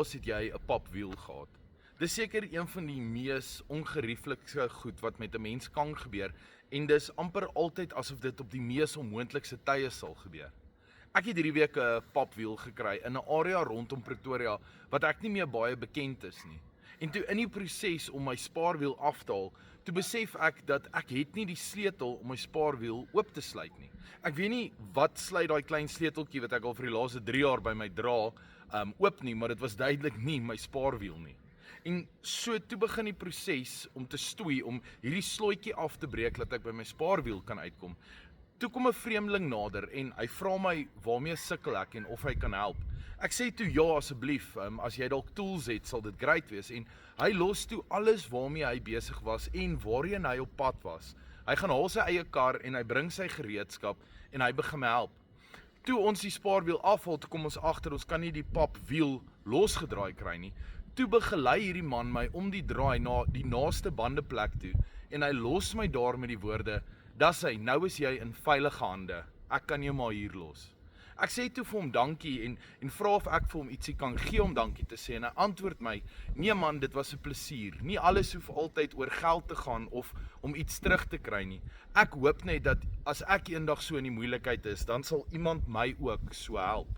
laas het jy 'n papwiel gehad? Dis seker een van die mees ongerieflikste goed wat met 'n mens kan gebeur en dis amper altyd asof dit op die mees onmoontlikste tye sal gebeur. Ek het hierdie week 'n papwiel gekry in 'n area rondom Pretoria wat ek nie meer baie bekend is nie. En toe in die proses om my spaarwiel af te haal, toe besef ek dat ek het nie die sleutel om my spaarwiel oop te sluit nie. Ek weet nie wat sluit daai klein sleuteltjie wat ek al vir die laaste 3 jaar by my dra, oop nie, maar dit was duidelik nie my spaarwiel nie. En so toe begin die proses om te stoei, om hierdie slotjie af te breek, dat ek by my spaarwiel kan uitkom. Toe kom 'n vreemdeling nader en hy vra my waarmee sukkel ek en of hy kan help. Ek sê toe ja asseblief, as jy dalk tools het, sal dit great wees. En hy los toe alles waarmee hy besig was en waarheen hy op pad was. Hy gaan haal sy eie kar en hy bring sy gereedskap en hy begin my help. Toe ons die spaarwiel afhaal, toe kom ons agter, ons kan nie die papwiel losgedraai kry nie. Toe begelei hierdie man my om die draai na die naaste bandeplek toe en hy los my daar met die woorde: "Das hy, nou is jy in veilige hande. Ek kan jou maar hier los." Ek sê toe vir hom dankie en vra of ek vir hom ietsie kan gee om dankie te sê en hy antwoord my: "Nee man, dit was 'n plesier. Nie alles hoef altyd oor geld te gaan of om iets terug te kry nie. Ek hoop net dat as ek eendag so in die moeilikheid is, dan sal iemand my ook so help."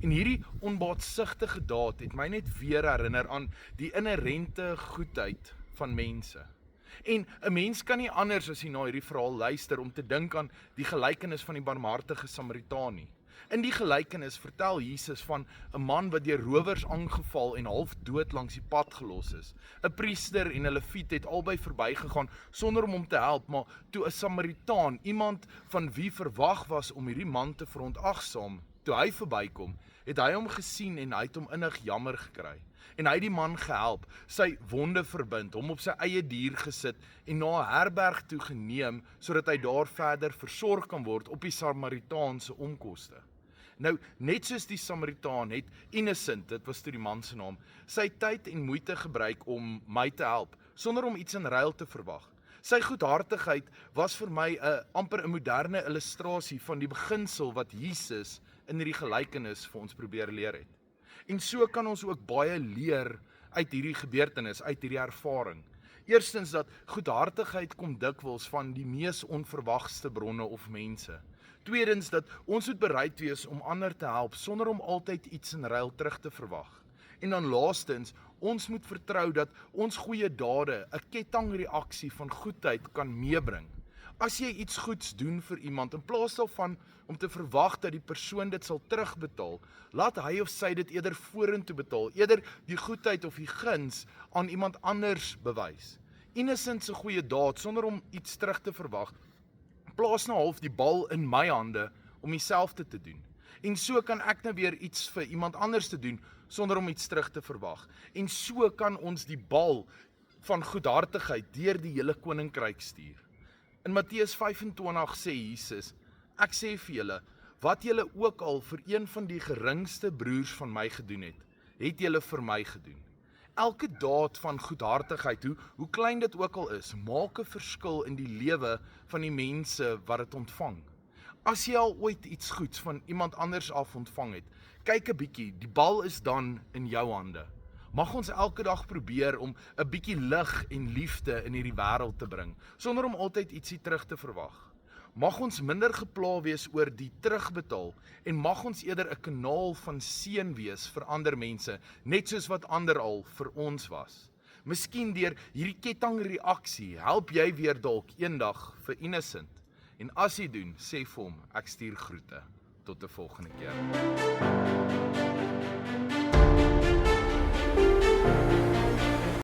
En hierdie onbaatsigtige daad het my net weer herinner aan die inherente goedheid van mense. En 'n mens kan nie anders as jy na hierdie verhaal luister om te dink aan die gelykenis van die barmhartige Samaritaan nie. In die gelykenis vertel Jesus van 'n man wat deur rowers aangeval en half dood langs die pad gelos is. 'n Priester en 'n leviet het albei verbygegaan sonder om hom te help, maar toe 'n Samaritaan, iemand van wie verwag was om hierdie man te verontagsaam, toe hy verbykom, het hy hom gesien en hy het hom innig jammer gekry. En hy het die man gehelp, sy wonde verbind, hom op sy eie dier gesit en na 'n herberg toe geneem, sodat hy daar verder versorg kan word op die Samaritaanse onkoste. Nou, net soos die Samaritaan het Innocent, dit was toe die man se naam, sy tyd en moeite gebruik om my te help, sonder om iets in ruil te verwag. Sy goedhartigheid was vir my amper 'n moderne illustrasie van die beginsel wat Jesus in hierdie gelykenis vir ons probeer leer het. En so kan ons ook baie leer uit hierdie gebeurtenis, uit hierdie ervaring. Eerstens dat goedhartigheid kom dikwels van die mees onverwagste bronne of mense. Tweedens dat ons moet bereid wees om ander te help sonder om altyd iets in ruil terug te verwag. En dan laastens, ons moet vertrou dat ons goeie dade 'n kettingreaksie van goedheid kan meebring. As jy iets goeds doen vir iemand, in plaas daarvan om te verwag dat die persoon dit sal terugbetaal, laat hy of sy dit eerder vorentoe betaal, eerder die goedheid of die guns aan iemand anders bewys. Innocent se goeie daad, sonder om iets terug te verwag, plaas nou half die bal in my hande om dieselfde te doen. En so kan ek nou weer iets vir iemand anders te doen, sonder om iets terug te verwag. En so kan ons die bal van goedhartigheid deur die hele koninkryk stuur. In Matteus 25 sê Jesus: "Ek sê vir julle, wat julle ook al vir een van die geringste broers van my gedoen het, het julle vir my gedoen." Elke daad van goedhartigheid, hoe klein dit ook al is, maak 'n verskil in die lewe van die mense wat dit ontvang. As jy al ooit iets goeds van iemand anders af ontvang het, kyk 'n bietjie, die bal is dan in jou hande. Mag ons elke dag probeer om 'n bietjie lig en liefde in hierdie wêreld te bring, sonder om altyd ietsie terug te verwag. Mag ons minder gepla wees oor die terugbetaal en mag ons eerder 'n kanaal van seën wees vir ander mense, net soos wat ander al vir ons was. Miskien deur hierdie kettingreaksie help jy weer dalk eendag vir Innocent. En as jy doen, sê vir hom, ek stuur groete. Tot 'n volgende keer.